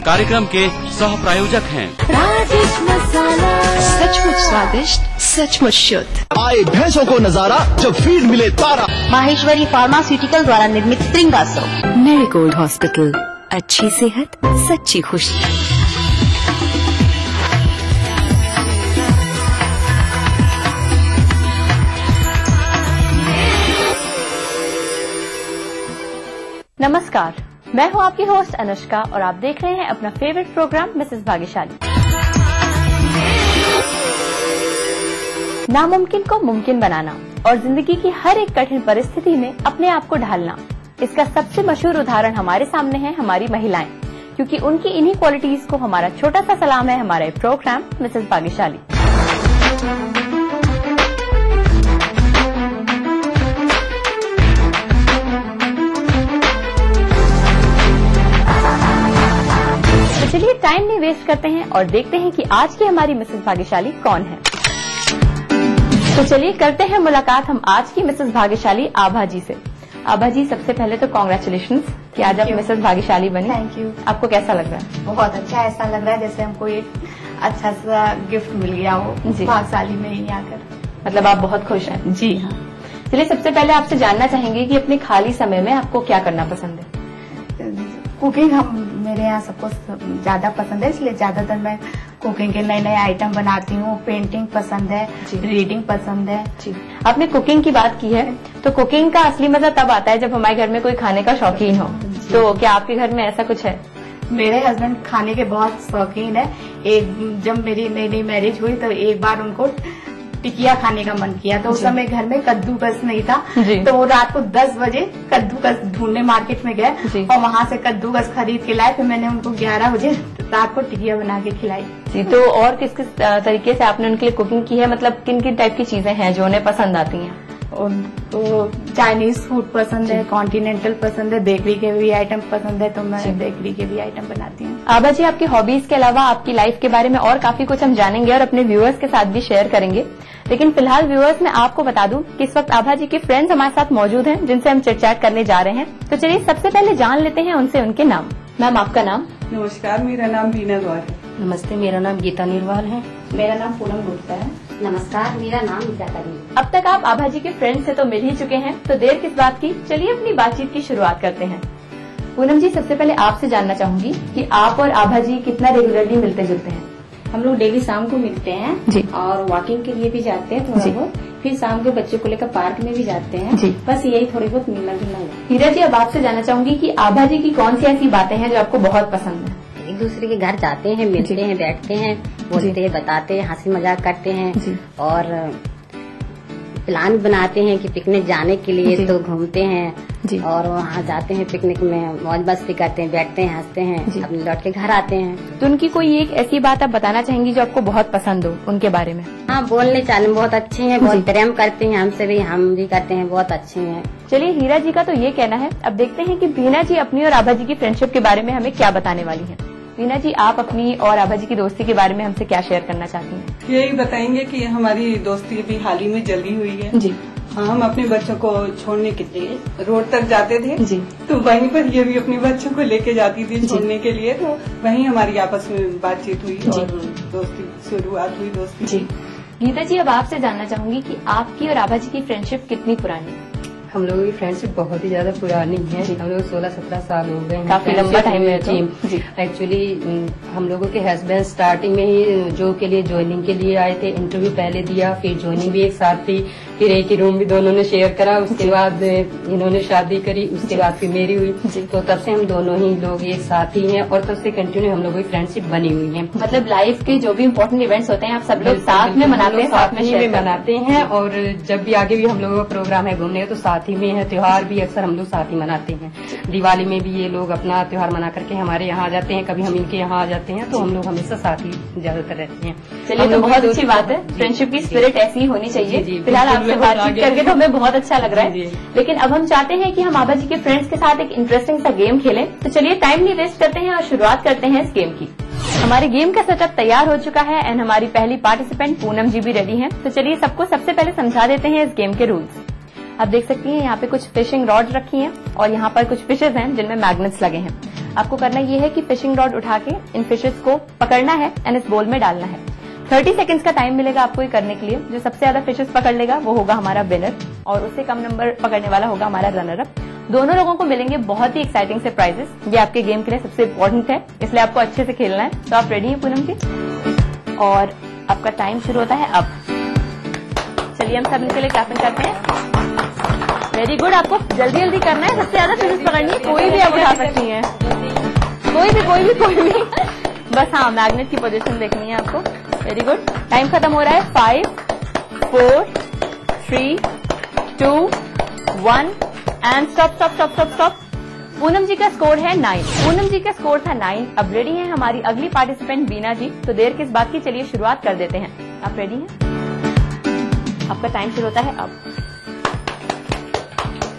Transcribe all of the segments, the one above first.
कार्यक्रम के सह प्रायोजक हैं राजेश मसाला, सचमुच स्वादिष्ट, सचमुच शुद्ध। आए भैंसों को नजारा जब फीड मिले तारा। माहेश्वरी फार्मास्यूटिकल द्वारा निर्मित त्रिंगासो। मेरीगोल्ड हॉस्पिटल, अच्छी सेहत सच्ची खुशी। नमस्कार, मैं हूं आपकी होस्ट अनुष्का और आप देख रहे हैं अपना फेवरेट प्रोग्राम मिसेस भाग्यशाली। नामुमकिन को मुमकिन बनाना और जिंदगी की हर एक कठिन परिस्थिति में अपने आप को ढालना, इसका सबसे मशहूर उदाहरण हमारे सामने है हमारी महिलाएं, क्योंकि उनकी इन्हीं क्वालिटीज को हमारा छोटा सा सलाम है हमारा प्रोग्राम मिसेस भाग्यशाली। चलिए टाइम नहीं वेस्ट करते हैं और देखते हैं कि आज की हमारी मिसेस भाग्यशाली कौन है। तो चलिए करते हैं मुलाकात हम आज की मिसेस भाग्यशाली आभा जी से। आभा जी, सबसे पहले तो कॉन्ग्रेचुलेशंस कि आज आप मिसेस भाग्यशाली बनी। Thank you. आपको कैसा लग रहा है? बहुत अच्छा, ऐसा लग रहा है जैसे हमको एक अच्छा सा गिफ्ट मिल गया हो भाग्यशाली में ही आकर। मतलब आप बहुत खुश हैं? जी हाँ। चलिए सबसे पहले आपसे जानना चाहेंगे कि अपने खाली समय में आपको क्या करना पसंद है? कुकिंग मेरे यहाँ सबको ज्यादा पसंद है, इसलिए ज्यादातर मैं कुकिंग के नए नए आइटम बनाती हूँ। पेंटिंग पसंद है, रीडिंग पसंद है। जी, आपने कुकिंग की बात की है, तो कुकिंग का असली मजा तब आता है जब हमारे घर में कोई खाने का शौकीन हो। तो क्या आपके घर में ऐसा कुछ है? मेरे हस्बैंड खाने के बहुत शौकीन है। जब मेरी नई नई मैरिज हुई तो एक बार उनको टिकिया खाने का मन किया, तो उस समय घर में कद्दूकस नहीं था, तो वो रात को 10 बजे कद्दूकस ढूंढने मार्केट में गए और वहाँ से कद्दूकस खरीद के लाए। फिर मैंने उनको 11 बजे रात को टिकिया बना के खिलाई। जी, तो और किस किस तरीके से आपने उनके लिए कुकिंग की है? मतलब किन किन टाइप की चीजें हैं जो उन्हें पसंद आती हैं? तो चाइनीज फूड पसंद है, कॉन्टिनेंटल पसंद है, बेकरी के भी आइटम पसंद है, तो मैं बेकरी के भी आइटम बनाती हूँ। आभा जी, आपकी हॉबीज के अलावा आपकी लाइफ के बारे में और काफी कुछ हम जानेंगे और अपने व्यूअर्स के साथ भी शेयर करेंगे, लेकिन फिलहाल व्यूअर्स मैं आपको बता दूं कि इस वक्त आभा जी के फ्रेंड्स हमारे साथ मौजूद हैं जिनसे हम चिट चैट करने जा रहे हैं। तो चलिए सबसे पहले जान लेते हैं उनसे उनके नाम। मैम, आपका नाम? नमस्कार, मेरा नाम बीना द्वार है। नमस्ते, मेरा नाम गीता निर्वाल है। मेरा नाम पूनम गुप्ता है। नमस्कार, मेरा नाम गीता करी। अब तक आप आभा जी के फ्रेंड से तो मिल ही चुके हैं, तो देर किस बात की, चलिए अपनी बातचीत की शुरुआत करते हैं। पूनम जी, सबसे पहले आपसे जानना चाहूंगी कि आप और आभा जी कितना रेगुलरली मिलते जुलते हैं? हम लोग डेली शाम को मिलते हैं जी, और वॉकिंग के लिए भी जाते हैं थोड़ा बहुत, फिर शाम को बच्चों को लेकर पार्क में भी जाते हैं जी। बस यही थोड़ी बहुत मिलना जुलना है। हीरा जी, अब आपसे जानना चाहूंगी कि आभा जी की कौन सी ऐसी बातें हैं जो आपको बहुत पसंद है? एक दूसरे के घर जाते हैं, मिलते हैं, बैठते हैं, बोलते हैं, बताते हैं, हंसी मजाक करते हैं और प्लान बनाते हैं कि पिकनिक जाने के लिए, तो घूमते हैं और वहाँ जाते हैं पिकनिक में, मौज मस्ती करते हैं, बैठते हैं, हंसते हैं, अपने लौट के घर आते हैं। तो उनकी कोई एक ऐसी बात आप बताना चाहेंगी जो आपको बहुत पसंद हो उनके बारे में? हाँ, बोलने चालने बहुत अच्छे हैं, बहुत प्रेम करते हैं हमसे भी, हम भी करते हैं, बहुत अच्छे हैं। चलिए, हीरा जी का तो ये कहना है। अब देखते हैं कि बीना जी अपनी और आभा जी की फ्रेंडशिप के बारे में हमें क्या बताने वाली है। बीना जी, आप अपनी और आभा जी की दोस्ती के बारे में हमसे क्या शेयर करना चाहती हैं? यही बताएंगे कि हमारी दोस्ती भी हाल ही में जल्दी हुई है जी। हाँ, हम अपने बच्चों को छोड़ने के लिए रोड तक जाते थे जी, तो वहीं पर ये भी अपने बच्चों को लेके जाती थी छोड़ने के लिए, तो वहीं हमारी आपस में बातचीत हुई और दोस्ती शुरुआत हुई दोस्ती जी। गीता जी, अब आपसे जानना चाहूंगी कि आपकी और आभा जी की फ्रेंडशिप कितनी पुरानी है? हम लोगों की फ्रेंडशिप बहुत ही ज्यादा पुरानी है। हम लोग 16-17 साल हो गए, काफी लंबा टाइम है जी। एक्चुअली हम लोगों के हस्बैंड स्टार्टिंग में ही जॉब के लिए ज्वाइनिंग के लिए आए थे, इंटरव्यू पहले दिया, फिर ज्वाइनिंग भी एक साथ थी, फिर एक ही रूम भी दोनों ने शेयर करा, उसके बाद इन्होंने शादी करी, उसके बाद फिर मेरी हुई, तो तब से हम दोनों ही लोग एक साथ ही हैं और तब से कंटिन्यू हम लोगों की फ्रेंडशिप बनी हुई है। मतलब लाइफ के जो भी इम्पोर्टेंट इवेंट्स होते हैं आप सब लोग साथ में मनाते हैं, साथ में मनाते हैं, और जब भी आगे भी हम लोगों का प्रोग्राम है घूमने का तो साथ ही में है। त्योहार भी अक्सर हम लोग साथ ही मनाते हैं। दिवाली में भी ये लोग अपना त्योहार मना करके हमारे यहाँ आ जाते हैं, कभी हम इनके यहाँ आ जाते हैं, तो हम लोग हमेशा साथ ही ज्यादातर रहते हैं। चलिए, तो बहुत अच्छी बात है, फ्रेंडशिप की स्पिरिट ऐसी ही होनी चाहिए। फिलहाल आपसे बातचीत करके तो हमें बहुत अच्छा लग रहा है, लेकिन अब हम चाहते हैं कि हम आभा जी के फ्रेंड्स के साथ एक इंटरेस्टिंग सा गेम खेलें। तो चलिए टाइम नहीं वेस्ट करते हैं और शुरुआत करते हैं इस गेम की। हमारे गेम का सेटअप तैयार हो चुका है एंड हमारी पहली पार्टिसिपेंट पूनम जी भी रेडी हैं। तो चलिए सबको सबसे पहले समझा देते हैं इस गेम के रूल्स। आप देख सकती हैं यहाँ पे कुछ फिशिंग रॉड रखी हैं और यहाँ पर कुछ फिशेज हैं जिनमें मैग्नेट्स लगे हैं। आपको करना ये है कि फिशिंग रॉड उठा के इन फिशेज को पकड़ना है एंड इस बोल में डालना है। 30 सेकंड्स का टाइम मिलेगा आपको ये करने के लिए। जो सबसे ज्यादा फिशेज पकड़ लेगा वो होगा हमारा विनर और उससे कम नंबर पकड़ने वाला होगा हमारा रनर अप। दोनों लोगों को मिलेंगे बहुत ही एक्साइटिंग से प्राइजेस। ये आपके गेम के लिए सबसे इम्पोर्टेंट है, इसलिए आपको अच्छे से खेलना है। तो आप रेडी हैं पूनम जी? और आपका टाइम शुरू होता है अब। चलिए हम सब मिलकर लिए क्लैपिंग करते हैं। Very good. आपको जल्दी जल्दी करना है, सबसे ज्यादा फिशेज पकड़नी है। कोई भी आप उठा सकती है, कोई भी बस हाँ मैग्नेट की पोजीशन देखनी है आपको। Very good. टाइम खत्म हो रहा है। 5 4 3 2 1 एंड स्टॉप। पूनम जी का स्कोर है 9। पूनम जी का स्कोर था 9। अब रेडी हैं हमारी अगली पार्टिसिपेंट बीना जी। तो देर किस बात की, चलिए शुरुआत कर देते हैं। आप रेडी हैं? आपका टाइम शुरू होता है अब।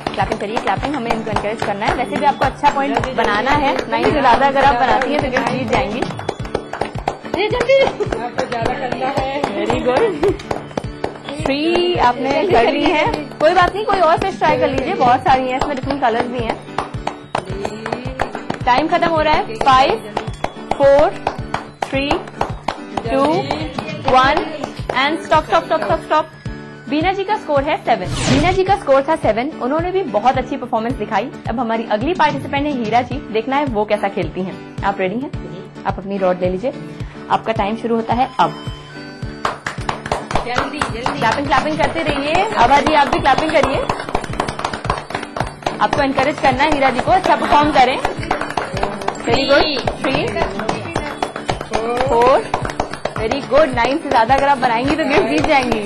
क्लैपिंग करिए, क्लैपिंग। हमें इनको एनकरेज करना है। वैसे भी आपको अच्छा पॉइंट बनाना है। 9 से ज्यादा अगर आप बनाती हैं तो गिफ्ट जीत जाएंगी। Very good. 3 आपने कर ली है। कोई बात नहीं, कोई और फिश ट्राई कर लीजिए, बहुत सारी हैं इसमें, डिफरेंट कलर्स भी हैं। टाइम खत्म हो रहा है। 5 4 3 2 1 एंड स्टॉप। बीना जी का स्कोर है 7। बीना जी का स्कोर था 7। उन्होंने भी बहुत अच्छी परफॉर्मेंस दिखाई। अब हमारी अगली पार्टिसिपेंट है हीरा जी। देखना है वो कैसा खेलती हैं। आप रेडी हैं? आप अपनी रॉड ले लीजिए। आपका टाइम शुरू होता है अब। जल्दी क्लैपिंग करते रहिए। आभा जी आप भी क्लैपिंग करिए। आपको एनकरेज करना है हीरा जी को, अच्छा परफॉर्म करें। Very good. 3 4 very good. 9 से ज्यादा अगर आप बनाएंगी तो गिफ्ट जीत जाएंगी।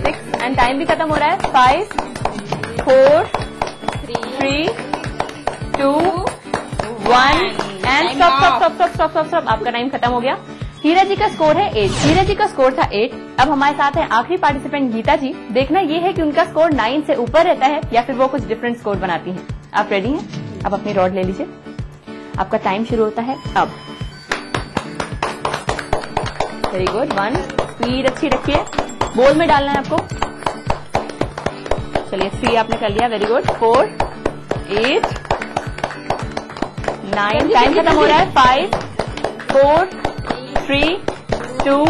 6 एंड टाइम भी खत्म हो रहा है। 5 4 3 2 1 एंड स्टॉप। आपका टाइम खत्म हो गया। हीरा जी का स्कोर है 8। हीरा जी का स्कोर था 8। अब हमारे साथ है आखिरी पार्टिसिपेंट गीता जी। देखना ये है कि उनका स्कोर 9 से ऊपर रहता है या फिर वो कुछ डिफरेंट स्कोर बनाती हैं। आप रेडी हैं? अब अपनी रॉड ले लीजिए। आपका टाइम शुरू होता है अब। Very good. 1 स्पीड अच्छी रखिए। बोल में डालना है आपको। चलिए 3 आपने कर लिया। Very good. 4 8 9 टाइम खत्म हो रहा है। 5 4 3 2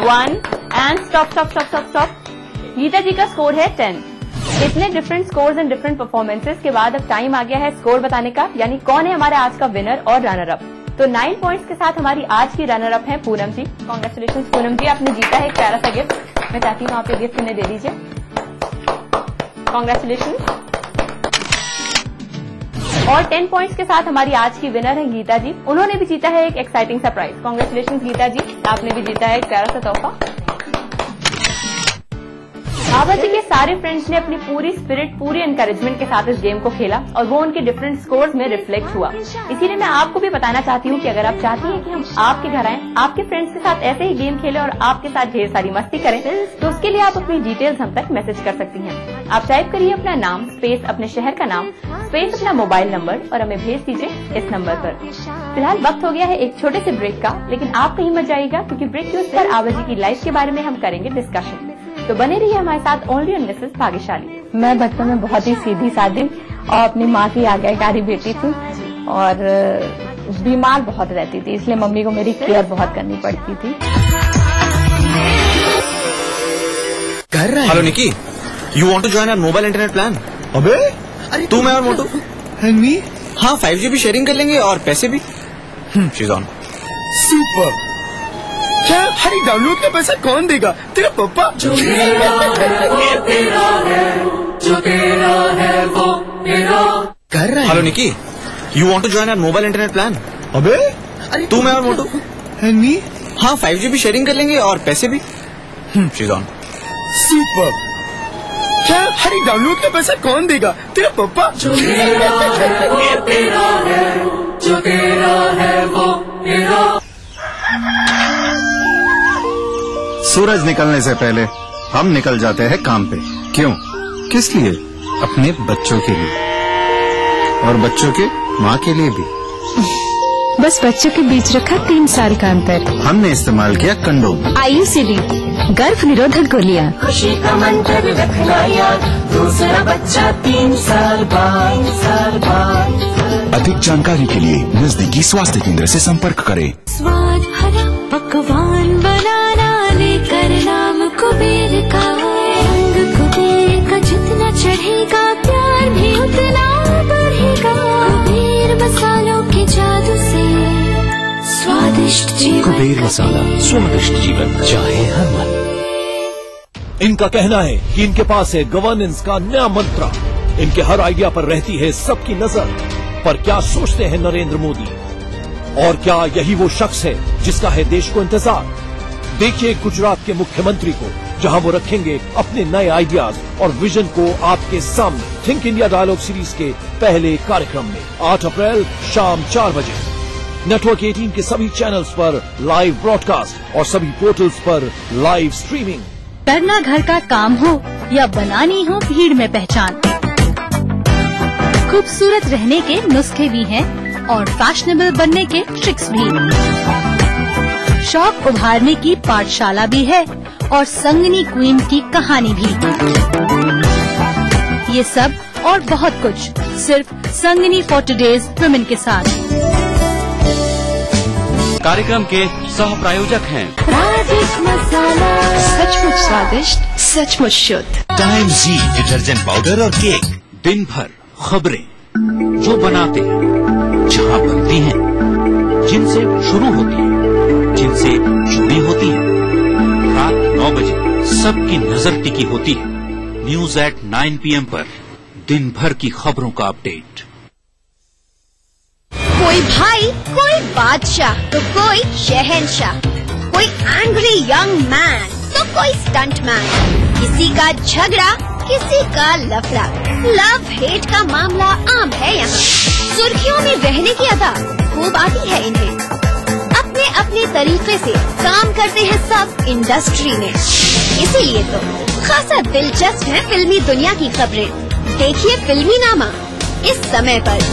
1 एंड स्टॉप। गीता जी का स्कोर है 10। इतने different scores and different performances के बाद अब टाइम आ गया है स्कोर बताने का, यानी कौन है हमारे आज का विनर और रनर अप। तो 9 पॉइंट्स के साथ हमारी आज की रनर अप है पूनम जी। कांग्रेचुलेशन पूनम जी, आपने जीता है एक प्यारा सा गिफ्ट। मैं चाहती हूँ आप ये गिफ्ट उन्हें दे दीजिए। कांग्रेचुलेशन। और 10 पॉइंट्स के साथ हमारी आज की विनर है गीता जी। उन्होंने भी जीता है एक एक्साइटिंग सा प्राइज। कांग्रेचुलेशन गीता जी, आपने भी जीता है एक प्यारा सा तोहफा। आभा जी के सारे फ्रेंड्स ने अपनी पूरी स्पिरिट, पूरी एनकरेजमेंट के साथ इस गेम को खेला और वो उनके डिफरेंट स्कोर्स में रिफ्लेक्ट हुआ। इसीलिए मैं आपको भी बताना चाहती हूँ कि अगर आप चाहती हैं कि हम आपके घर आएं, आपके फ्रेंड्स के साथ ऐसे ही गेम खेलें और आपके साथ ढेर सारी मस्ती करें, तो उसके लिए आप अपनी डिटेल्स हम तक मैसेज कर सकती हैं। आप टाइप करिए अपना नाम स्पेस अपने शहर का नाम स्पेस अपना मोबाइल नंबर और हमें भेज दीजिए इस नंबर पर। फिलहाल वक्त हो गया है एक छोटे से ब्रेक का, लेकिन आप कहीं मत जाइएगा क्योंकि ब्रेक के उस पर आभा जी की लाइफ के बारे में हम करेंगे डिस्कशन। तो बने रहिए हमारे साथ ओनली ऑन मिसेस भाग्यशाली। मैं बचपन में बहुत ही सीधी सादी और अपनी माँ की आज्ञाकारी बेटी थी और बीमार बहुत रहती थी, इसलिए मम्मी को मेरी केयर बहुत करनी पड़ती थी। Hello Nikki, you want to join our mobile internet plan? अबे तू, मैं और मोटू। And me? हाँ, 5G शेयरिंग कर लेंगे और पैसे भी। She is on. सुपर। क्या हर एक डाउनलोड का पैसा कौन देगा? तेरा पापा। जो तेरा है वो मेरा। कर रहा है। Hello Nikki, you want to join our mobile internet plan? अबे तू, मैं और मोटू। And me? हाँ, 5G शेयरिंग कर लेंगे और पैसे भी। She is on. सुपर। क्या हर एक डाउनलोड का पैसा कौन देगा? तेरा पापा। जो तेरा है वो मेरा। सूरज निकलने से पहले हम निकल जाते हैं काम पे। क्यों? किस लिए? अपने बच्चों के लिए और बच्चों के माँ के लिए भी। बस बच्चों के बीच रखा 3 साल का अंतर। हमने इस्तेमाल किया कंडोम। IUCD गर्भ निरोधक गोलियां। खुशी का मंत्र रखना याद, दूसरा बच्चा 3 साल बाद। अधिक जानकारी के लिए नजदीकी स्वास्थ्य केंद्र से संपर्क करें। स्वाद भरा पकवान बनाना लेकर नाम कुबेर का, रंग कुबेर का जितना चढ़ेगा प्यार भी उतना बढ़ेगा। कुबेर मसालों के जादू से स्वादिष्ट जीवन। कुबेर मसाला, स्वादिष्ट जीवन चाहे हर मन। इनका कहना है कि इनके पास है गवर्नेंस का नया मंत्र। इनके हर आइडिया पर रहती है सबकी नजर। पर क्या सोचते हैं नरेंद्र मोदी? और क्या यही वो शख्स है जिसका है देश को इंतजार? देखिए गुजरात के मुख्यमंत्री को, जहां वो रखेंगे अपने नए आइडियाज और विजन को आपके सामने। थिंक इंडिया डायलॉग सीरीज के पहले कार्यक्रम में 8 अप्रैल शाम 4 बजे नेटवर्क 18 के सभी चैनल्स पर लाइव ब्रॉडकास्ट और सभी पोर्टल्स पर लाइव स्ट्रीमिंग। करना घर का काम हो या बनानी हो भीड़ में पहचान, खूबसूरत रहने के नुस्खे भी हैं और फैशनेबल बनने के ट्रिक्स भी। शौक उभारने की पाठशाला भी है और संगनी क्वीन की कहानी भी। ये सब और बहुत कुछ सिर्फ संगनी फॉर टुडेज वुमेन के साथ। कार्यक्रम के सह प्रायोजक हैं राधिक मसाला, सचमुच स्वादिष्ट, सचमुच शुद्ध। टाइम जी डिटर्जेंट पाउडर और केक। दिन भर खबरें जो बनाते हैं, जहां बनती हैं, जिनसे शुरू होती है, जिनसे जुड़ी होती है। रात 9 बजे सबकी नजर टिकी होती है न्यूज एट 9 PM पर। दिन भर की खबरों का अपडेट। कोई भाई, कोई बादशाह तो कोई शहंशाह, कोई एंग्री यंग मैन तो कोई स्टंट मैन। किसी का झगड़ा, किसी का लफड़ा, लव हेट का मामला आम है यहाँ। सुर्खियों में रहने की अदा खूब आती है इन्हें। अपने अपने तरीके से काम करते हैं सब इंडस्ट्री में। इसीलिए तो खासा दिलचस्प है फिल्मी दुनिया की खबरें। देखिए फिल्मी नामा इस समय पर।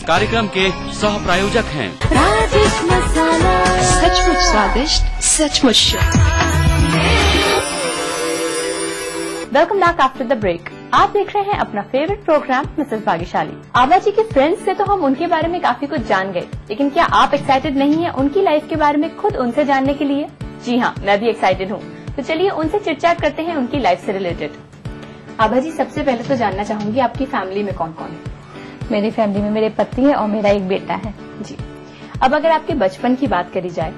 कार्यक्रम के सह प्रायोजक हैं राधिक मसाला, सचमुच स्वादिष्ट, सचमुच शुद्ध। Welcome back after the break. आप देख रहे हैं अपना फेवरेट प्रोग्राम मिसेस भाग्यशाली। आभा जी के फ्रेंड्स से तो हम उनके बारे में काफी कुछ जान गए, लेकिन क्या आप एक्साइटेड नहीं है उनकी लाइफ के बारे में खुद उनसे जानने के लिए? जी हाँ, मैं भी एक्साइटेड हूँ। तो चलिए उनसे चिटचैट करते हैं उनकी लाइफ से रिलेटेड। आभा जी, सबसे पहले तो जानना चाहूंगी आपकी फैमिली में कौन कौन है? मेरी फैमिली में मेरे पति है और मेरा एक बेटा है। जी। अब अगर आपके बचपन की बात करी जाए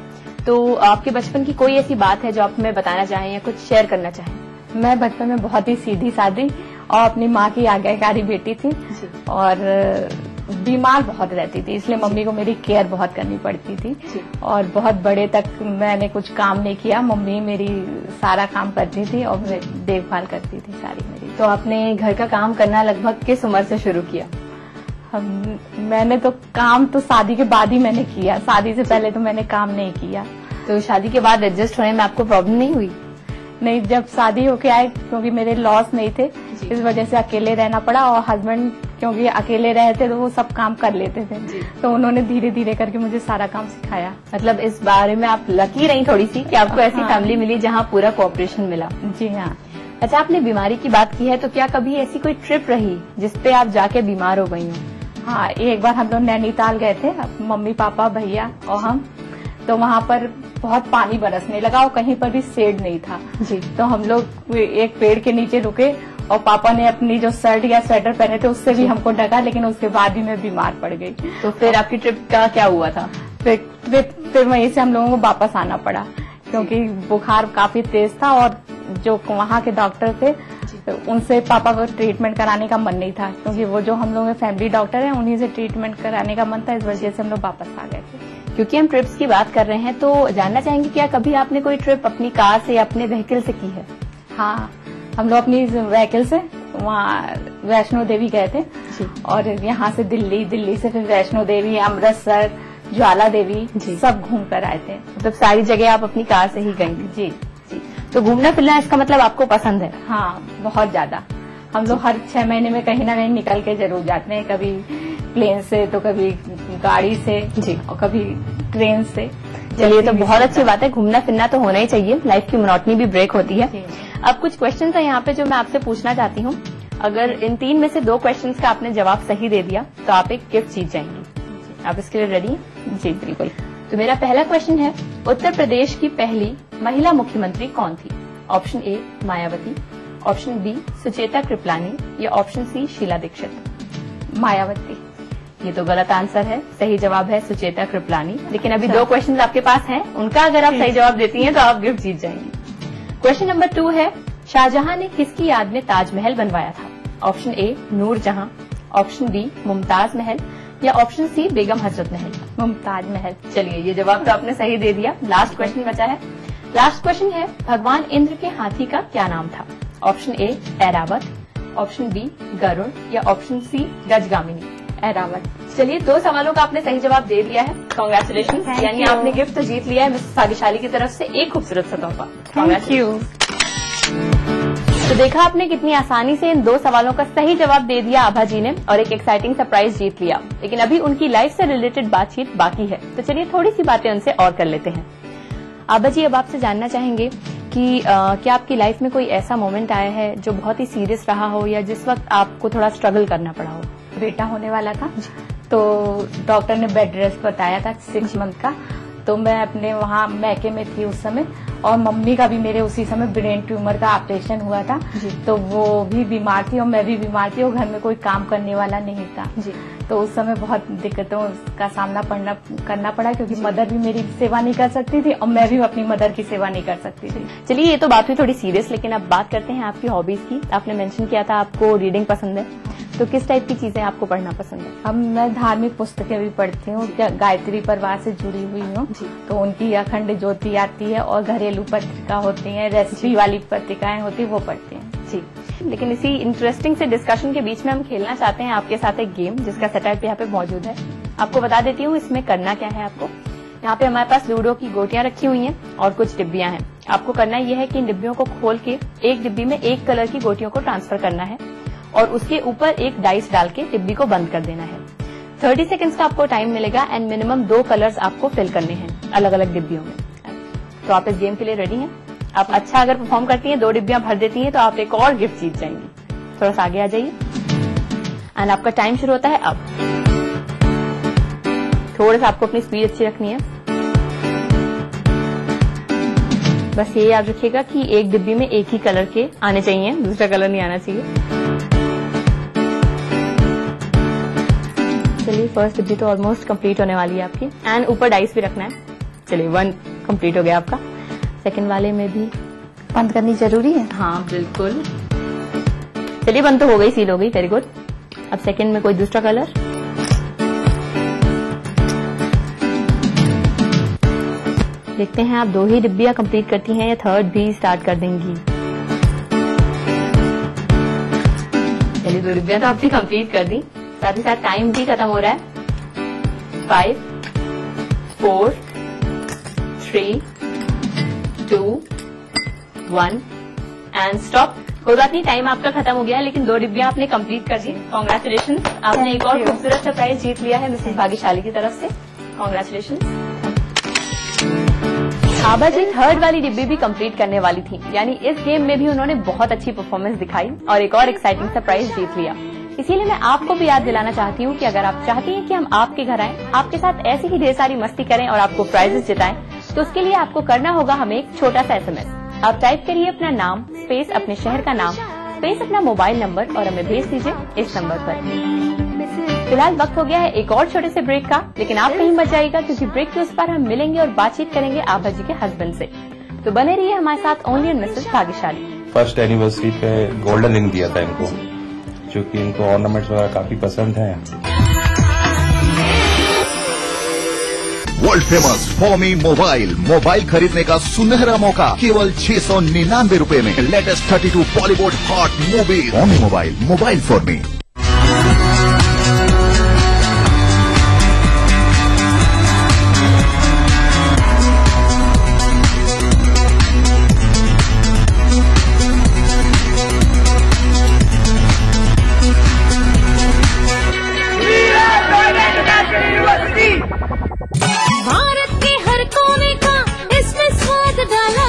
तो आपके बचपन की कोई ऐसी बात है जो आप हमें बताना चाहें या कुछ शेयर करना चाहें? मैं बचपन में बहुत ही सीधी सादी और अपनी माँ की आज्ञाकारी बेटी थी और बीमार बहुत रहती थी, इसलिए मम्मी को मेरी केयर बहुत करनी पड़ती थी और बहुत बड़े तक मैंने कुछ काम नहीं किया। मम्मी मेरी सारा काम करती थी और देखभाल करती थी सारी मेरी। तो आपने घर का काम करना लगभग किस उम्र से शुरू किया? मैंने तो काम तो शादी के बाद ही मैंने किया, शादी से पहले तो मैंने काम नहीं किया। तो शादी के बाद एडजस्ट होने में आपको प्रॉब्लम नहीं हुई? नहीं, जब शादी होके आए क्योंकि मेरे लॉस नहीं थे, इस वजह से अकेले रहना पड़ा और हस्बैंड क्योंकि अकेले रहते तो वो सब काम कर लेते थे, तो उन्होंने धीरे धीरे करके मुझे सारा काम सिखाया। मतलब इस बारे में आप लकी रही थोड़ी सी कि आपको ऐसी फैमिली मिली जहाँ पूरा कोऑपरेशन मिला। जी हाँ। अच्छा, आपने बीमारी की बात की है तो क्या कभी ऐसी कोई ट्रिप रही जिसपे आप जाके बीमार हो गई हो? हाँ, एक बार हम लोग नैनीताल गए थे, मम्मी पापा भैया और हम। तो वहाँ पर बहुत पानी बरसने लगा और कहीं पर भी शेड नहीं था जी। तो हम लोग एक पेड़ के नीचे रुके और पापा ने अपनी जो शर्ट या स्वेटर पहने थे उससे भी हमको ढका, लेकिन उसके बाद भी मैं बीमार पड़ गई। तो फिर आपकी ट्रिप का क्या हुआ था? फिर वहीं से हम लोगों को वापस आना पड़ा क्योंकि बुखार काफी तेज था और जो वहाँ के डॉक्टर थे उनसे पापा को ट्रीटमेंट कराने का मन नहीं था, क्योंकि वो जो हम लोग फैमिली डॉक्टर हैं उन्हीं से ट्रीटमेंट कराने का मन था। इस वजह से हम लोग वापस आ गए थे। क्योंकि हम ट्रिप्स की बात कर रहे हैं तो जानना चाहेंगे क्या कभी आपने कोई ट्रिप अपनी कार से या अपने व्हीकल से की है? हाँ, हम लोग अपनी व्हीकल से वहाँ वैष्णो देवी गए थे और यहाँ से दिल्ली से फिर वैष्णो देवी, अमृतसर, ज्वाला देवी सब घूम कर आए थे। मतलब सारी जगह आप अपनी कार से ही गई थी? जी। तो घूमना फिरना इसका मतलब आपको पसंद है? हाँ, बहुत ज्यादा। हम लोग हर 6 महीने में कहीं ना कहीं निकल के जरूर जाते हैं, कभी प्लेन से तो कभी गाड़ी से जी और कभी ट्रेन से। चलिए, तो बहुत अच्छी बात है, घूमना फिरना तो होना ही चाहिए, लाइफ की मोनोटनी भी ब्रेक होती है। अब कुछ क्वेश्चंस है यहाँ पे जो मैं आपसे पूछना चाहती हूँ। अगर इन 3 में से 2 क्वेश्चंस का आपने जवाब सही दे दिया तो आप एक गिफ्ट जीत जाएंगी। आप इसके लिए रेडी हैं? जी बिल्कुल। तो मेरा पहला क्वेश्चन है, उत्तर प्रदेश की पहली महिला मुख्यमंत्री कौन थी? Option A Mayawati, option B Sucheta Kripalani या ऑप्शन सी शीला दीक्षित। मायावती। ये तो गलत आंसर है, सही जवाब है सुचेता कृपलानी। लेकिन अभी 2 क्वेश्चन आपके पास हैं, उनका अगर आप सही जवाब देती हैं तो आप गिफ्ट जीत जाएंगी। क्वेश्चन नंबर 2 है, शाहजहां ने किसकी याद में ताजमहल बनवाया था? ऑप्शन ए नूरजहां, ऑप्शन बी मुमताज महल या ऑप्शन सी बेगम हजरत महल। मुमताज महल। चलिए, ये जवाब तो आपने सही दे दिया। लास्ट क्वेश्चन बचा है। लास्ट क्वेश्चन है, भगवान इंद्र के हाथी का क्या नाम था? Option A Airavat, option B Garuda या ऑप्शन सी गजगामिनी। ऐरावत। चलिए, 2 सवालों का आपने सही जवाब दे दिया है, कांग्रेचुलेशन। यानी आपने गिफ्ट तो जीत लिया है मिसेस भाग्यशाली की तरफ से एक खूबसूरत सा तोहफा। Thank you. तो देखा आपने कितनी आसानी से इन 2 सवालों का सही जवाब दे दिया आभा जी ने और एक एक्साइटिंग सरप्राइज जीत लिया। लेकिन अभी उनकी लाइफ से रिलेटेड बातचीत बाकी है, तो चलिए थोड़ी सी बातें उनसे और कर लेते हैं। आभा जी, अब आपसे जानना चाहेंगे कि क्या आपकी लाइफ में कोई ऐसा मोमेंट आया है जो बहुत ही सीरियस रहा हो या जिस वक्त आपको थोड़ा स्ट्रगल करना पड़ा हो? बेटा होने वाला था तो डॉक्टर ने बेड रेस्ट बताया था 6 मंथ का। तो मैं अपने वहाँ मैके में थी उस समय, और मम्मी का भी मेरे उसी समय ब्रेन ट्यूमर का ऑपरेशन हुआ था। तो वो भी बीमार थी और मैं भी बीमार थी और घर में कोई काम करने वाला नहीं था जी। तो उस समय बहुत दिक्कतों का सामना करना पड़ा, क्योंकि मदर भी मेरी सेवा नहीं कर सकती थी और मैं भी अपनी मदर की सेवा नहीं कर सकती थी। चलिए, ये तो बात हुई थोड़ी सीरियस, लेकिन अब बात करते हैं आपकी हॉबीज की। आपने मेंशन किया था आपको रीडिंग पसंद है, तो किस टाइप की चीजें आपको पढ़ना पसंद है? अब मैं धार्मिक पुस्तकें भी पढ़ती हूँ, गायत्री परिवार से जुड़ी हुई हूँ, तो उनकी अखंड ज्योति आती है और घरेलू पत्रिका होती है, रेसिपी वाली पत्रिकाएं होती है, वो पढ़ते हैं जी। लेकिन इसी इंटरेस्टिंग से डिस्कशन के बीच में हम खेलना चाहते हैं आपके साथ एक गेम, जिसका सेटअप यहाँ पे मौजूद है। आपको बता देती हूँ इसमें करना क्या है। आपको यहाँ पे हमारे पास लूडो की गोटियां रखी हुई हैं और कुछ डिब्बियां हैं। आपको करना यह है कि इन डिब्बियों को खोल के एक डिब्बी में एक कलर की गोटियों को ट्रांसफर करना है और उसके ऊपर एक डाइस डाल के डिब्बी को बंद कर देना है। 30 सेकंड्स का आपको टाइम मिलेगा एंड मिनिमम 2 कलर्स आपको फिल करने हैं अलग अलग डिब्बियों में। तो आप इस गेम के लिए रेडी हैं? आप अच्छा अगर परफॉर्म करती हैं, 2 डिब्बियां भर देती हैं, तो आप एक और गिफ्ट जीत जाएंगी। थोड़ा सा आगे आ जाइए एंड आपका टाइम शुरू होता है अब। थोड़ा सा आपको अपनी स्पीड अच्छी रखनी है। बस ये याद रखिएगा कि एक डिब्बी में एक ही कलर के आने चाहिए, दूसरा कलर नहीं आना चाहिए। चलिए, फर्स्ट डिब्बी तो ऑलमोस्ट कंप्लीट होने वाली है आपकी एंड ऊपर डाइस भी रखना है। चलिए, 1 कंप्लीट हो गया आपका। सेकंड वाले में भी बंद करनी जरूरी है? हाँ बिल्कुल। चलिए, बंद तो हो गई, सील हो गई, वेरी गुड। अब सेकंड में कोई दूसरा कलर। देखते हैं आप 2 ही डिब्बियां कंप्लीट करती हैं या थर्ड भी स्टार्ट कर देंगी। चलिए, 2 डिब्बियां तो आपने कंप्लीट कर दी, साथ ही साथ टाइम भी खत्म हो रहा है। 5 4 3 2 1 एंड स्टॉप। कोई बात नहीं, टाइम आपका खत्म हो गया है, लेकिन 2 डिब्बियां आपने कंप्लीट कर दी। कांग्रेचुलेशन, आपने एक और खूबसूरत सरप्राइज जीत लिया है मिसेस भाग्यशाली की तरफ से। कांग्रेचुलेशन। आभा जी थर्ड वाली डिब्बी भी कंप्लीट करने वाली थी, यानी इस गेम में भी उन्होंने बहुत अच्छी परफॉर्मेंस दिखाई और एक और एक्साइटिंग सरप्राइज जीत लिया। इसीलिए मैं आपको भी याद दिलाना चाहती हूँ कि अगर आप चाहती हैं कि हम आपके घर आएं, आपके साथ ऐसी ही ढेर सारी मस्ती करें और आपको प्राइजेस जिताएं, तो उसके लिए आपको करना होगा हमें एक छोटा सा SMS। आप टाइप करिए अपना नाम स्पेस अपने शहर का नाम स्पेस अपना मोबाइल नंबर और हमें भेज दीजिए इस नंबर पर। फिलहाल वक्त हो गया है एक और छोटे से ब्रेक का, लेकिन आप कहीं मत जाइएगा क्योंकि ब्रेक के उस पार हम मिलेंगे और बातचीत करेंगे आभा जी के हस्बैंड से। तो बने रहिए हमारे साथ ओनली ऑन मिसेस भाग्यशाली। फर्स्ट एनिवर्सरी पे गोल्डन रिंग दिया था इनको, जो कि इनको ऑर्नामेंट्स वगैरह काफी पसंद है। वर्ल्ड फेमस फॉमी मोबाइल खरीदने का सुनहरा मौका केवल 699 रुपए में। Latest 32 Bollywood hot movie. Foamy mobile for me. डाला,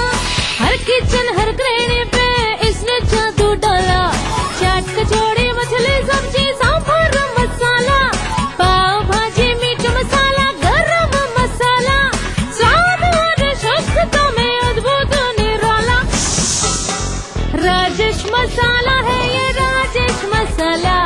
हर किचन हर गृहिणी पे इसने जादू डाला। चाट कचौड़ी मछली सब्जी सांभर मसाला, पाव भाजी मीट मसाला गरम मसाला, स्वाद और शुद्धता में अद्भुत निराला। राजेश मसाला है ये, राजेश मसाला,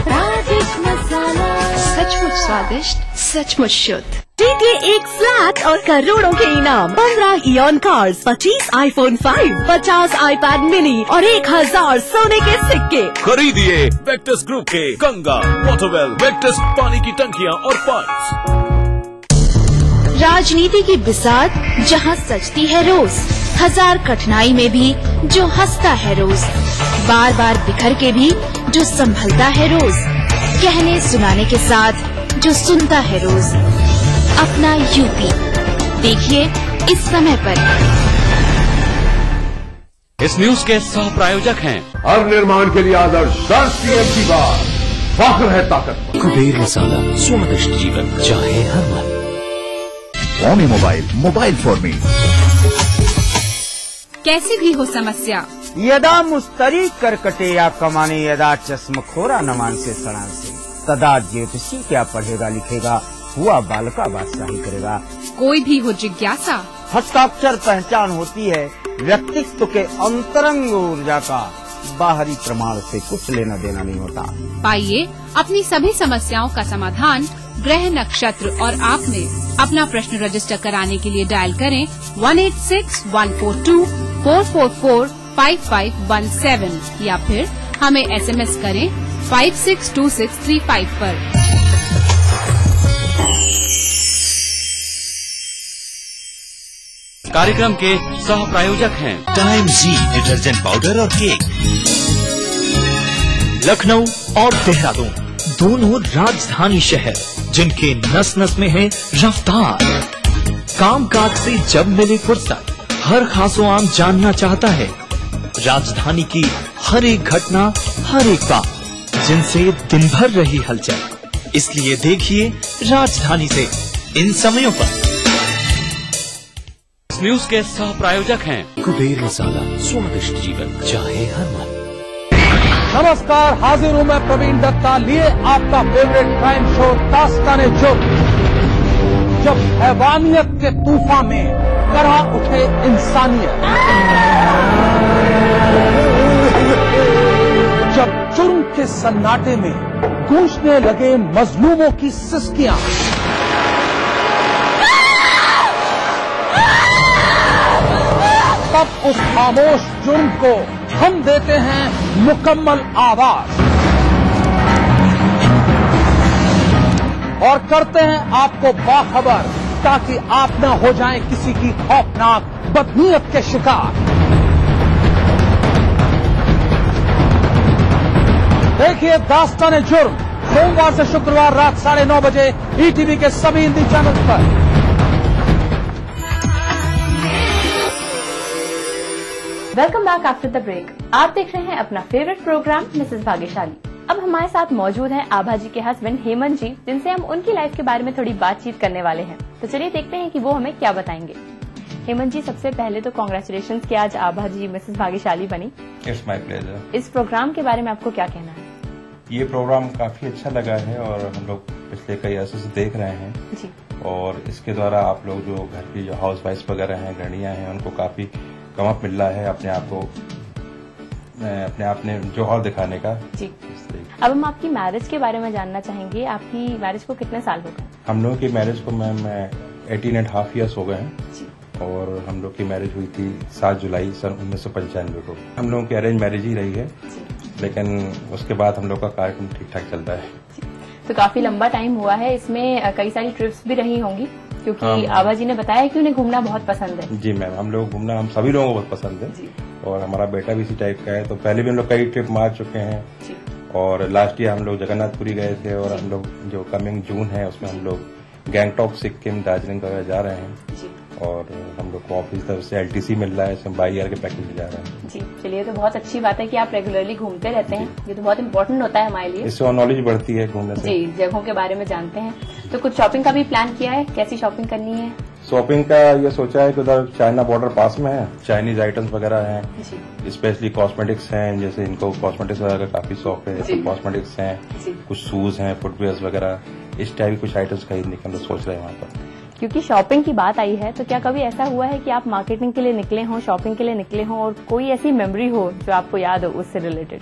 राजेश मसाला। सचमुच स्वादिष्ट, सचमुच शुद्ध। जीतिए एक फ्लैट और करोड़ों के इनाम, 15 ion cars, 25 iPhone 5, 50 iPad mini और 1000 सोने के सिक्के। खरीदिए वेक्टस ग्रुप के गंगा, वाटरवेल, वेक्टस पानी की टंकियां और पाइप्स। राजनीति की बिसात जहां सजती है रोज, हजार कठिनाई में भी जो हंसता है रोज, बार बार बिखर के भी जो संभलता है रोज, कहने सुनाने के साथ जो सुनता है रोज। अपना यूपी देखिए इस समय पर। इस न्यूज के सह प्रायोजक हैं हर निर्माण के लिए आदर्श सीएम की बात, फख्र है ताकत। कुबेर मसाला, स्वादिष्ट जीवन चाहे हर मन। ओमी मोबाइल, मोबाइल फॉर मी। कैसी भी हो समस्या, यदा मुस्तरी करकटे या कमाने, यदा चश्मखोरा न मानसे सड़ान से, तदा ज्योतिषी क्या पढ़ेगा लिखेगा, हुआ बालका बादशाही करेगा। कोई भी हो जिज्ञासा, हस्ताक्षर पहचान होती है व्यक्तित्व के अंतरंग ऊर्जा का, बाहरी प्रमाण से कुछ लेना देना नहीं होता। पाइए अपनी सभी समस्याओं का समाधान ग्रह नक्षत्र और आप में। अपना प्रश्न रजिस्टर कराने के लिए डायल करें 186-142-444-5517 या फिर हमें SMS करें 562635 पर। कार्यक्रम के सह प्रायोजक हैं टाइम जी डिटर्जेंट पाउडर और केक। लखनऊ और देहरादून दोनों राजधानी शहर, जिनके नस नस में है रफ्तार। काम काज से जब मिले फुर्सत, हर खासो आम जानना चाहता है राजधानी की हर एक घटना, हर एक बात, जिनसे दिन भर रही हलचल। इसलिए देखिए राजधानी से इन समयों पर। इस न्यूज के सह प्रायोजक हैं कुबेर मसाला, स्वादिष्ट जीवन चाहे हर मन। नमस्कार, हाजिर हूँ मैं प्रवीण दत्ता, लिए आपका फेवरेट क्राइम शो दास्तान-ए-जुर्म। जब हैवानियत के तूफान में करहा उठे इंसानियत, जब जुर्म के सन्नाटे में गूंजने लगे मजलूमों की सिसकियां, तब उस खामोश जुर्म को हम देते हैं मुकम्मल आवाज और करते हैं आपको बाखबर, ताकि आप न हो जाएं किसी की खौफनाक बदनीयत के शिकार। देखिए दास्तान-ए-जुर्म सोमवार से शुक्रवार रात 9:30 बजे ETV के सभी हिंदी चैनल पर। Welcome back after the break. आप देख रहे हैं अपना फेवरेट प्रोग्राम मिसेस भाग्यशाली। अब हमारे साथ मौजूद हैं आभा जी के हस्बैंड हेमंत जी, जिनसे हम उनकी लाइफ के बारे में थोड़ी बातचीत करने वाले हैं। तो चलिए देखते हैं कि वो हमें क्या बताएंगे। हेमंत जी, सबसे पहले तो कांग्रेचुलेशंस कि आज आभा जी मिसेस भाग्यशाली बनी। It's my pleasure. इस प्रोग्राम के बारे में आपको क्या कहना है? ये प्रोग्राम काफी अच्छा लगा है और हम लोग पिछले कई अर्से से देख रहे हैं जी। और इसके द्वारा आप लोग जो घर की जो हाउस वाइफ वगैरह हैं, गृहिणियां हैं, उनको काफी कमअप मिल रहा है अपने आप में जौहर दिखाने का। जी। अब हम आपकी मैरिज के बारे में जानना चाहेंगे। आपकी मैरिज को कितने साल हो गए? हम लोगों की मैरिज को मैम 18.5 ईयर्स हो गए हैं और हम लोग की मैरिज हुई थी 7 जुलाई सन 1995 को। हम लोगों की अरेंज मैरिज ही रही है, लेकिन उसके बाद हम लोग का कार्यक्रम ठीक ठाक चलता है। तो काफी लंबा टाइम हुआ है, इसमें कई सारी ट्रिप्स भी रही होंगी, क्योंकि आभा जी ने बताया कि उन्हें घूमना बहुत पसंद है। जी मैम, हम लोग घूमना, हम सभी लोगों को बहुत पसंद है और हमारा बेटा भी इसी टाइप का है। तो पहले भी हम लोग कई ट्रिप मार चुके हैं और लास्ट ईयर हम लोग जगन्नाथपुरी गए थे और हम लोग जो कमिंग जून है उसमें हम लोग गैंगटॉक, सिक्किम, दार्जिलिंग वगैरह जा रहे हैं और हम लोग को ऑफिस तरफ से LTC मिल रहा है, इसमें 22 ईयर के पैकेज में जा रहे हैं। जी, चलिए, तो बहुत अच्छी बात है कि आप रेगुलरली घूमते रहते हैं। ये तो बहुत इम्पोर्टेंट होता है हमारे लिए, इससे नॉलेज बढ़ती है घूमने से। जी, जगहों के बारे में जानते हैं। तो कुछ शॉपिंग का भी प्लान किया है? कैसी शॉपिंग करनी है? शॉपिंग का ये सोचा है कि उधर चाइना बॉर्डर पास में है, चाइनीज आइटम्स वगैरह हैं, स्पेशली कॉस्मेटिक्स हैं, जैसे इनको कॉस्मेटिक्स वगैरह का काफी शौक है, कॉस्मेटिक्स हैं, कुछ शूज हैं, फुटवेयर्स वगैरह, इस टाइप की कुछ आइटम्स खरीदने के हम लोग सोच रहे हैं वहाँ पर। क्योंकि शॉपिंग की बात आई है, तो क्या कभी ऐसा हुआ है कि आप मार्केटिंग के लिए निकले हों, शॉपिंग के लिए निकले हों और कोई ऐसी मेमोरी हो जो आपको याद हो उससे रिलेटेड?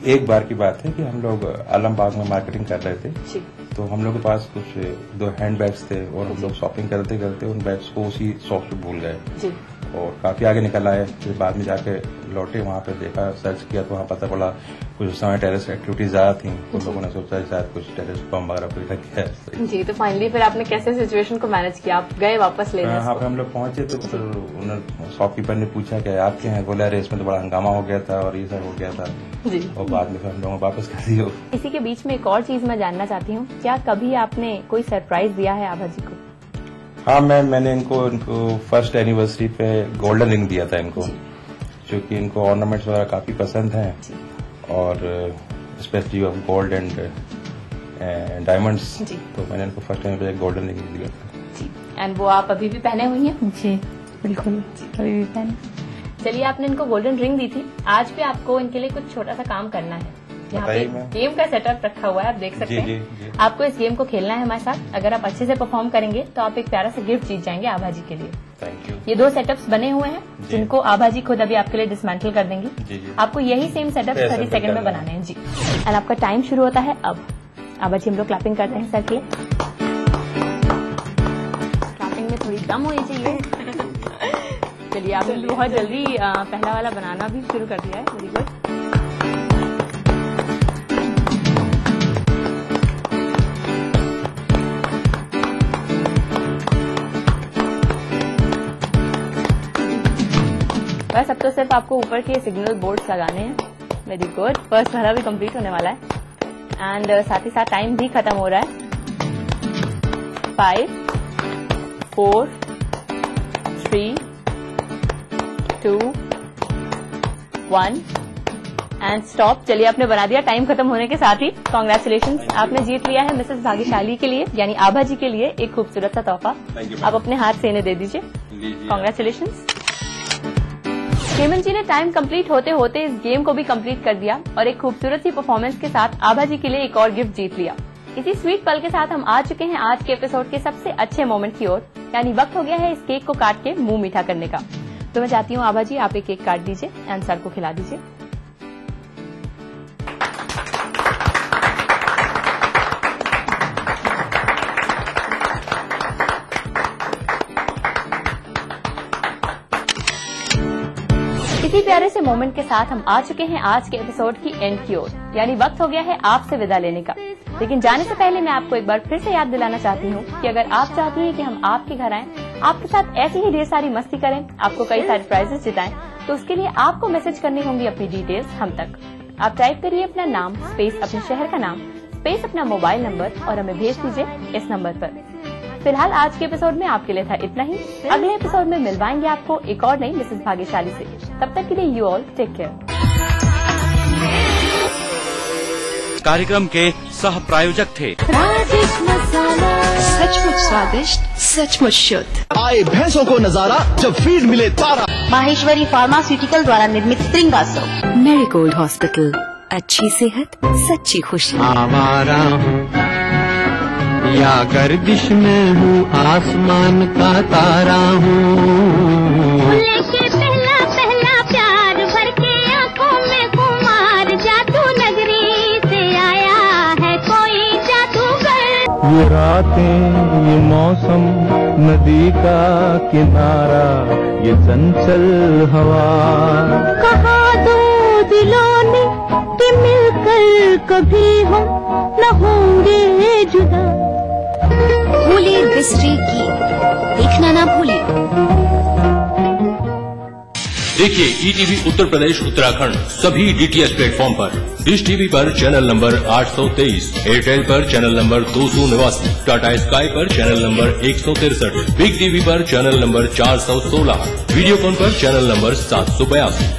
एक बार की बात है कि हम लोग आलमबाग में मार्केटिंग कर रहे थे, तो हम लोग के पास कुछ 2 हैंड बैग्स थे और हम लोग शॉपिंग करते करते उन बैग्स को उसी शॉप से भूल गए और काफी आगे निकल आए। फिर बाद में जाके लौटे, वहाँ पे देखा, सर्च किया तो वहाँ पता पड़ा कुछ उस समय टेररिस्ट एक्टिविटीज ज्यादा थी, तो लोगों ने सोचा शायद कुछ टेररिस्ट बम वगैरह कोई रख गया जी। तो फाइनली फिर आपने कैसे सिचुएशन को मैनेज किया? आप गए वापस लेने? यहाँ पे हम लोग पहुंचे तो फिर उन्होंने शॉपकीपर ने पूछा कि आपके हैं? बोला अरे इसमें तो बड़ा हंगामा हो गया था और ये सब हो गया था जी। और बाद में फिर हम लोगों वापस कर दिया। इसी के बीच में एक और चीज मैं जानना चाहती हूँ, क्या कभी आपने कोई सरप्राइज दिया है आभा जी को? हाँ, मैंने इनको फर्स्ट एनिवर्सरी पे गोल्डन रिंग दिया था इनको, क्योंकि इनको ऑर्नामेंट्स वगैरह काफी पसंद हैं और स्पेशली गोल्ड एंड डायमंड्स, तो मैंने इनको फर्स्ट टाइम पे गोल्डन रिंग दिया था। एंड वो आप अभी भी पहने हुई हैं? जी बिल्कुल, अभी भी पहने। चलिए, आपने इनको गोल्डन रिंग दी थी, आज भी आपको इनके लिए कुछ छोटा सा काम करना है। यहाँ पे गेम का सेटअप रखा हुआ है, आप देख सकते हैं। आपको इस गेम को खेलना है हमारे साथ। अगर आप अच्छे से परफॉर्म करेंगे तो आप एक प्यारा सा गिफ्ट जीत जाएंगे आभा जी के लिए। Thank you. ये 2 सेटअप्स बने हुए हैं जिनको आभा जी खुद अभी आपके लिए डिसमेंटल कर देंगी। आपको यही सेम सेटअप 30 सेकंड में बनाने हैं जी। एंड आपका टाइम शुरू होता है अब। आभा जी, हम लोग क्लैपिंग करते हैं सर के। क्लैपिंग में थोड़ी दम होनी चाहिए। चलिए, आपने बहुत जल्दी पहला वाला बनाना भी शुरू कर दिया है। Very good. बस अब तो सिर्फ आपको ऊपर के सिग्नल बोर्ड्स लगाने हैं। Very good. फर्स्ट वाला भी कंप्लीट होने वाला है एंड साथ ही साथ टाइम भी खत्म हो रहा है। 5 4 3 2 1 एंड स्टॉप। चलिए, आपने बना दिया टाइम खत्म होने के साथ ही। कॉन्ग्रेचुलेशन, आपने जीत लिया है मिसेस भाग्यशाली के लिए यानी आभा जी के लिए एक खूबसूरत सा तोहफा। आप अपने हाथ से इन्हें दे दीजिए। कॉन्ग्रेचुलेशन। हेमंत जी ने टाइम कंप्लीट होते होते इस गेम को भी कंप्लीट कर दिया और एक खूबसूरत सी परफॉर्मेंस के साथ आभा जी के लिए एक और गिफ्ट जीत लिया। इसी स्वीट पल के साथ हम आ चुके हैं आज के एपिसोड के सबसे अच्छे मोमेंट की ओर, यानी वक्त हो गया है इस केक को काट के मुंह मीठा करने का। तो मैं चाहती हूँ आभा जी, आप एक केक काट दीजिए एंड सर को खिला दीजिए। इसी प्यारे से मोमेंट के साथ हम आ चुके हैं आज के एपिसोड की एंड की ओर, यानी वक्त हो गया है आपसे विदा लेने का। लेकिन जाने से पहले मैं आपको एक बार फिर से याद दिलाना चाहती हूँ कि अगर आप चाहती हैं कि हम आपके घर आएं, आपके साथ ऐसी ही ढेर सारी मस्ती करें, आपको कई सारे प्राइजेस जिताएं, तो उसके लिए आपको मैसेज करनी होंगी अपनी डिटेल्स हम तक। आप टाइप करिए अपना नाम स्पेस अपने शहर का नाम स्पेस अपना मोबाइल नंबर और हमें भेज दीजिए इस नंबर पर। फिलहाल आज के एपिसोड में आपके लिए था इतना ही। अगले एपिसोड में मिलवाएंगे आपको एक और नई मिसेस भाग्यशाली से। तब तक के लिए यू ऑल टेक केयर। कार्यक्रम के सह प्रायोजक थे राजेश मसाला, सचमुच स्वादिष्ट, सचमुच शुद्ध। आए भैंसों को नजारा जब फीड मिले तारा। माहेश्वरी फार्मास्यूटिकल द्वारा निर्मित श्रृंगार मेरीगोल्ड हॉस्पिटल, अच्छी सेहत सच्ची खुशी। आवारा हूँ या गर्दिश में हूँ, आसमान का तारा हूँ। लेके पहला पहला प्यार भर के आँखों में कुमार, जादू नगरी से आया है कोई जादूगर। ये रातें ये मौसम, नदी का किनारा, ये चंचल हवा। कहा दो दिलों ने कि मिलकर कभी हम न होंगे जुदा। भूलिए डिस्ट्री की देखना ना भूलिए। देखिए ईटीवी उत्तर प्रदेश उत्तराखंड सभी डीटीएच प्लेटफॉर्म पर। डिश टीवी पर चैनल नंबर 823, एयरटेल पर चैनल नंबर 289, टाटा स्काई पर चैनल नंबर 163, बिग टीवी पर चैनल नंबर 416, वीडियोकॉन पर चैनल नंबर 782।